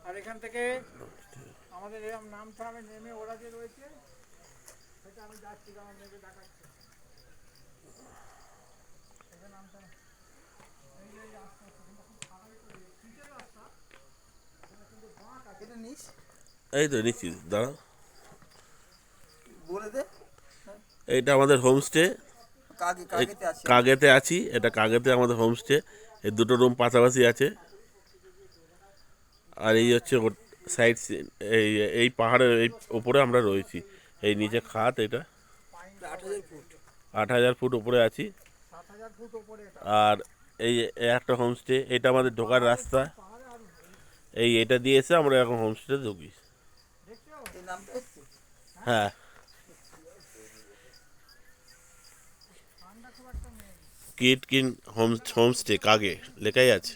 আর এখান থেকে আমাদের এরকম নামতে হবে, নেমে ওরা যে রয়েছে সেটা আমি যাচ্ছি, আমার নেমে দেখাচ্ছি। নামতে এই তো নিচ্ছি, দাঁড়াও। বলে দে। এইটা আমাদের হোমস্টে। কাগেতে আছি, এটা কাগেতে আমাদের হোমস্টে। এই দুটো রুম পাশাপাশি আছে। আর এই হচ্ছে সাইড সিন। এই এই পাহাড়ের এই উপরে আমরা রয়েছি। এই নিচে খাত, এটা 8,000 ফুট। 8,000 ফুট উপরে আছি। 7,000 ফুট ওপরে এটা। আর এই একটা হোমস্টে, এটা আমাদের ঢোকার রাস্তা। এটা দিয়ে এসে আমরা এখন হোমস্টে ঢুকি। এই নামটা হচ্ছে হ্যাঁ, কিট কিন হোমস্টে কাগে লেখাই আছে।